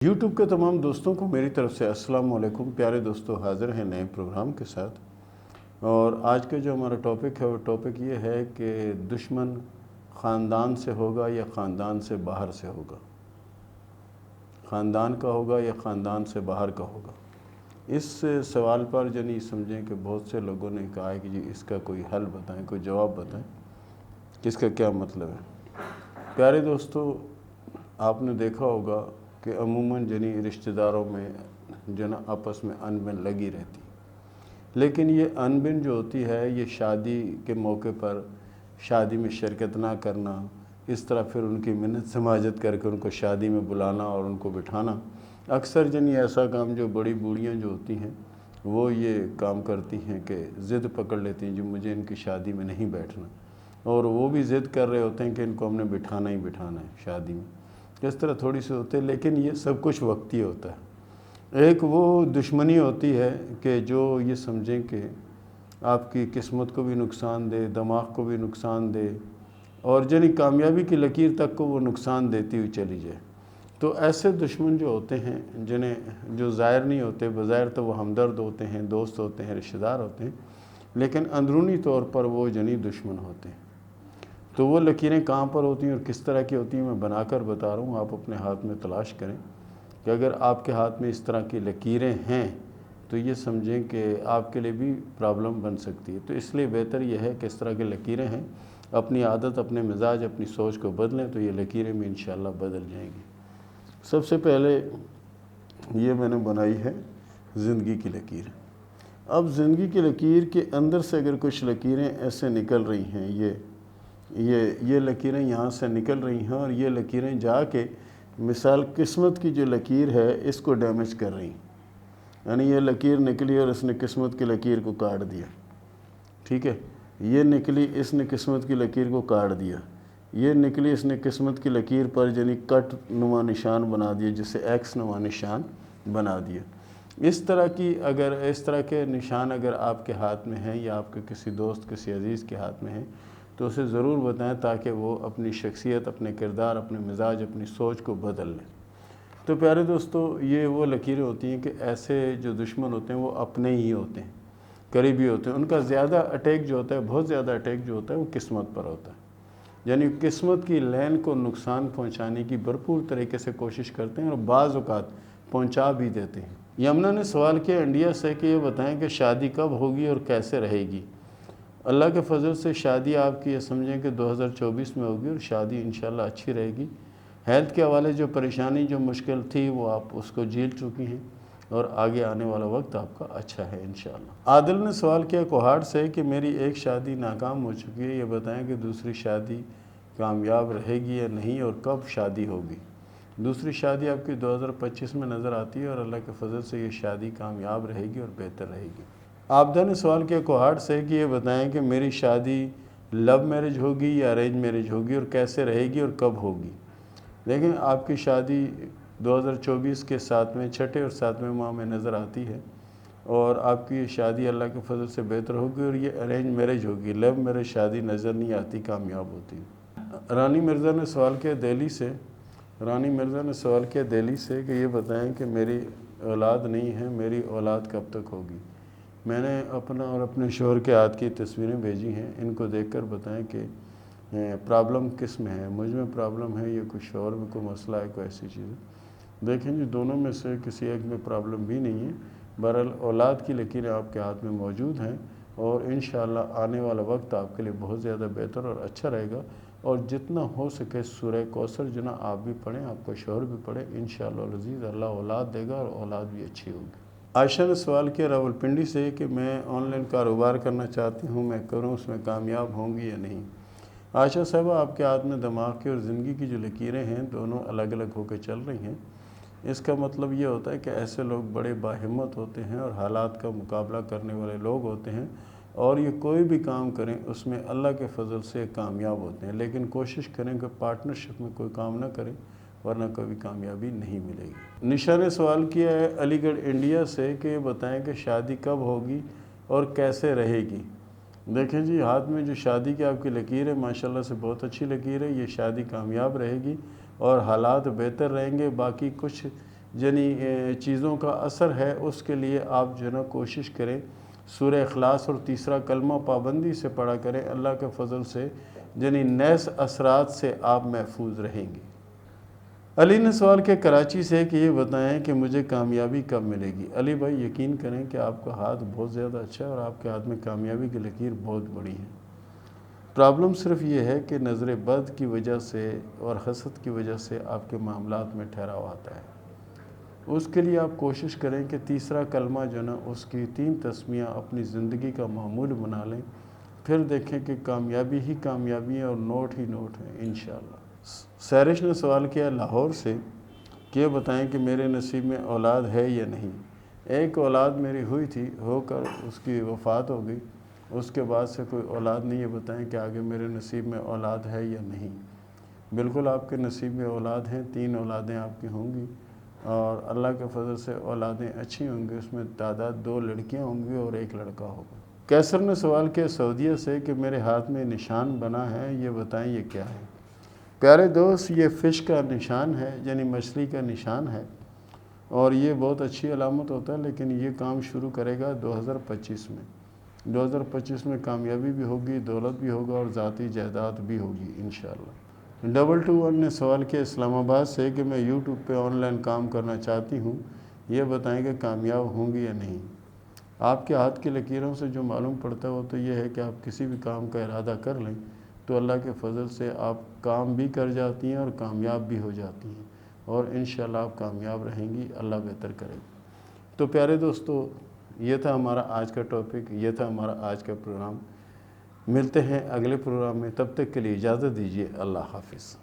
YouTube کے تمام دوستوں کو میری طرف سے السلام علیکم۔ پیارے دوستو، حاضر ہیں نئے پروگرام کے ساتھ، اور آج کا جو ہمارا ٹاپک ہے وہ ٹاپک یہ ہے کہ دشمن خاندان سے ہوگا یا خاندان سے باہر سے ہوگا، خاندان کا ہوگا یا خاندان سے باہر کا ہوگا۔ اس سوال پر سمجھیں کہ بہت سے لوگوں نے کہا ہے کہ جی اس کا کوئی حل بتائیں، کوئی جواب بتائیں کہ اس کا کیا مطلب ہے۔ پیارے دوستو، آپ نے دیکھا ہوگا کہ عموماً رشتہ داروں میں آپس میں ان بن لگی رہتی، لیکن یہ ان بن جو ہوتی ہے یہ شادی کے موقع پر شادی میں شرکت نہ کرنا، اس طرح پھر ان کی منت سماجت کر کے ان کو شادی میں بلانا اور ان کو بٹھانا، اکثر ایسا کام جو بڑی بوڑھیاں جو ہوتی ہیں وہ یہ کام کرتی ہیں کہ ضد پکڑ لیتی ہیں جو مجھے ان کی شادی میں نہیں بیٹھنا، اور وہ بھی ضد کر رہے ہوتے ہیں کہ ان کو ہم نے بٹھانا ہی بٹھانا ہے شادی میں۔ اس طرح تھوڑی سی ہوتے ہیں، لیکن یہ سب کچھ وقتی ہوتا ہے۔ ایک وہ دشمنی ہوتی ہے کہ جو یہ سمجھیں کہ آپ کی قسمت کو بھی نقصان دے، دماغ کو بھی نقصان دے، اور کامیابی کی لکیر تک کو وہ نقصان دیتی ہوئی چلی جائے۔ تو ایسے دشمن جو ہوتے ہیں جو ظاہر نہیں ہوتے، بظاہر تو وہ ہمدرد ہوتے ہیں، دوست ہوتے ہیں، رشتہ دار ہوتے ہیں، لیکن اندرونی طور پر وہ دشمن ہوتے ہیں۔ تو وہ لکیریں کہاں پر ہوتی ہیں اور کس طرح کی ہوتی ہیں میں بنا کر بتا رہا ہوں، آپ اپنے ہاتھ میں تلاش کریں کہ اگر آپ کے ہاتھ میں اس طرح کی لکیریں ہیں تو یہ سمجھیں کہ آپ کے لیے بھی پرابلم بن سکتی ہے۔ تو اس لیے بہتر یہ ہے کہ اس طرح کی لکیریں ہیں، اپنی عادت، اپنے مزاج، اپنی سوچ کو بدلیں تو یہ لکیریں بھی انشاءاللہ بدل جائیں گی۔ سب سے پہلے یہ میں نے بنائی ہے زندگی کی لکیر۔ اب زندگی کی لکیر کے اندر سے اگر کچھ لکیریں ایسے نکل رہی ہیں، یہ لکیریں یہاں سے نکل رہی ہیں، اور یہ لکیریں جا کے مثال قسمت کی جو لکیر ہے اس کو ڈیمیج کر رہی ہیں، یہ لکیر نکلی اور اس نے قسمت کی لکیر کو کاٹ دیا، ٹھیک ہے، یہ نکلی، اس نے قسمت کی لکیر کو کاٹ دیا، یہ نکلی، اس نے قسمت کی لکیر پر کٹ نما نشان بنا دیا، جسے ایکس نما نشان بنا دیا۔ اس طرح کے نشان اگر آپ کے ہاتھ میں ہیں یا آپ کے کسی دوست، کسی عزیز کے ہاتھ میں ہیں تو اسے ضرور بتائیں تاکہ وہ اپنی شخصیت، اپنے کردار، اپنے مزاج، اپنی سوچ کو بدل لیں۔ تو پیارے دوستو، یہ وہ لکیریں ہوتی ہیں کہ ایسے جو دشمن ہوتے ہیں وہ اپنے ہی ہوتے ہیں، قریبی ہوتے ہیں، ان کا زیادہ اٹیک جو ہوتا ہے، بہت زیادہ اٹیک جو ہوتا ہے وہ قسمت پر ہوتا ہے، قسمت کی لین کو نقصان پہنچانے کی بھرپور طریقے سے کوشش کرتے ہیں اور بعض اوقات پہنچا بھی دیتے ہیں۔ یمنا نے سوال کیا انڈیا سے کہ یہ بتائیں کہ شادی کب ہوگی اور کیسے رہے گی۔ اللہ کے فضل سے شادی آپ کی یہ سمجھیں کہ 2024 میں ہوگی، اور شادی انشاءاللہ اچھی رہے گی۔ ہیلتھ کے حوالے جو پریشانی، جو مشکل تھی وہ آپ اس کو جھیل چکی ہیں، اور آگے آنے والا وقت آپ کا اچھا ہے انشاءاللہ۔ عادل نے سوال کیا کوہاٹ سے کہ میری ایک شادی ناکام ہو چکی ہے، یہ بتائیں کہ دوسری شادی کامیاب رہے گی یا نہیں، اور کب شادی ہوگی۔ دوسری شادی آپ کی 2025 میں نظر آتی ہے، اور اللہ کے فضل سے یہ شادی کامیاب رہے گی اور بہتر رہے گی۔ عابدہ نے سوال کیا کوہاٹ سے کہ یہ بتائیں کہ میری شادی لو میرج ہوگی یا ارینج میرج ہوگی، اور کیسے رہے گی اور کب ہوگی۔ لیکن آپ کی شادی 2024 کے 6 اور 7ویں ماہ میں نظر آتی ہے، اور آپ کی یہ شادی اللہ کے فضل سے بہتر ہوگی، اور یہ ارینج میرج ہوگی، لو میرج شادی نظر نہیں آتی کامیاب ہوتی۔ رانی مرزا نے سوال کیا دہلی سے کہ یہ بتائیں کہ میری اولاد نہیں ہے، میری اولاد کب تک ہوگی۔ میں نے اپنا اور اپنے شوہر کے ہاتھ کی تصویریں بھیجی ہیں، ان کو دیکھ کر بتائیں کہ پرابلم کس میں ہے، مجھ میں پرابلم ہے یا کوئی شوہر میں کوئی مسئلہ ہے، کوئی ایسی چیز ہے۔ دیکھیں دونوں میں سے کسی ایک میں پرابلم بھی نہیں ہے، بہرحال اولاد کی لکیریں آپ کے ہاتھ میں موجود ہیں، اور انشاءاللہ آنے والا وقت آپ کے لیے بہت زیادہ بہتر اور اچھا رہے گا۔ اور جتنا ہو سکے سورہ کوثر آپ بھی پڑھیں، آپ کا شوہر بھی پڑھیں، انشاءاللہ العزیز اللہ اولاد دے گا، اور اولاد بھی اچھی ہوگی۔ عائشہ نے سوال کیا راولپنڈی سے کہ میں آن لائن کاروبار کرنا چاہتی ہوں، میں کروں، اس میں کامیاب ہوں گی یا نہیں۔ عائشہ صاحبہ، آپ کے ہاتھ میں دماغ کی اور زندگی کی جو لکیریں ہیں دونوں الگ الگ ہو کے چل رہی ہیں۔ اس کا مطلب یہ ہوتا ہے کہ ایسے لوگ بڑے باہمت ہوتے ہیں اور حالات کا مقابلہ کرنے والے لوگ ہوتے ہیں، اور یہ کوئی بھی کام کریں اس میں اللہ کے فضل سے کامیاب ہوتے ہیں، لیکن کوشش کریں کہ پارٹنرشپ میں کوئی کام نہ کریں، ورنہ کبھی کامیابی نہیں ملے گی۔ نشا نے سوال کیا ہے علی گڑھ انڈیا سے کہ یہ بتائیں کہ شادی کب ہوگی اور کیسے رہے گی۔ دیکھیں ہاتھ میں جو شادی کی آپ کی لکیر ہے ماشاءاللہ سے بہت اچھی لکیر ہے، یہ شادی کامیاب رہے گی اور حالات بہتر رہیں گے۔ باقی کچھ یعنی چیزوں کا اثر ہے، اس کے لیے آپ جو ہے نا کوشش کریں سورہ اخلاص اور تیسرا کلمہ پابندی سے پڑھا کریں، اللہ کے فضل سے یعنی نیس اثرات سے آپ محفوظ رہیں گے۔ علی نے سوال کیا کراچی سے کہ یہ بتائیں کہ مجھے کامیابی کب ملے گی؟ علی بھائی یقین کریں کہ آپ کا ہاتھ بہت زیادہ اچھا ہے اور آپ کے ہاتھ میں کامیابی کی لکیر بہت بڑی ہے۔ پرابلم صرف یہ ہے کہ نظر بد کی وجہ سے اور حسد کی وجہ سے آپ کے معاملات میں ٹھہراؤ آتا ہے۔ اس کے لیے آپ کوشش کریں کہ تیسرا کلمہ جو نا اس کی 3 تسمیہ اپنی زندگی کا معمول بنا لیں، پھر دیکھیں کہ کامیابی ہی کامیابی ہے اور نوٹ ہی نوٹ ہے انشاءاللہ۔ سیرش نے سوال کیا لاہور سے کہ بتائیں کہ میرے نصیب میں اولاد ہے یا نہیں؟ ایک اولاد میری ہوئی تھی، ہو کر اس کی وفات ہو گئی، اس کے بعد سے کوئی اولاد نہیں ہے۔ بتائیں کہ آگے میرے نصیب میں اولاد ہے یا نہیں؟ بالکل آپ کے نصیب میں اولاد ہیں، 3 اولادیں آپ کی ہوں گی اور اللہ کے فضل سے اولادیں اچھی ہوں گی۔ اس میں تعداد 2 لڑکیاں ہوں گی اور 1 لڑکا ہوگا۔ کیسر نے سوال کیا سعودیہ سے کہ میرے ہاتھ میں نشان بنا ہے، یہ بتائیں یہ کیا ہے؟ پیارے دوست، یہ فش کا نشان ہے، یعنی مچھلی کا نشان ہے، اور یہ بہت اچھی علامت ہوتا ہے، لیکن یہ کام شروع کرے گا 2025 میں۔ 2025 میں کامیابی بھی ہوگی، دولت بھی ہوگا اور ذاتی جائیداد بھی ہوگی انشاءاللہ۔ 221 نے سوال کیا اسلام آباد سے کہ میں یوٹیوب پہ آن لائن کام کرنا چاہتی ہوں، یہ بتائیں کہ کامیاب ہوں گی یا نہیں؟ آپ کے ہاتھ کی لکیروں سے جو معلوم پڑتا ہے وہ تو یہ ہے کہ آپ کسی بھی کام کا ارادہ کر لیں تو اللہ کے فضل سے آپ کام بھی کر جاتی ہیں اور کامیاب بھی ہو جاتی ہیں، اور انشاءاللہ آپ کامیاب رہیں گی، اللہ بہتر کرے گا۔ تو پیارے دوستو، یہ تھا ہمارا آج کا ٹاپک، یہ تھا ہمارا آج کا پروگرام۔ ملتے ہیں اگلے پروگرام میں، تب تک کے لیے اجازت دیجیے، اللہ حافظ۔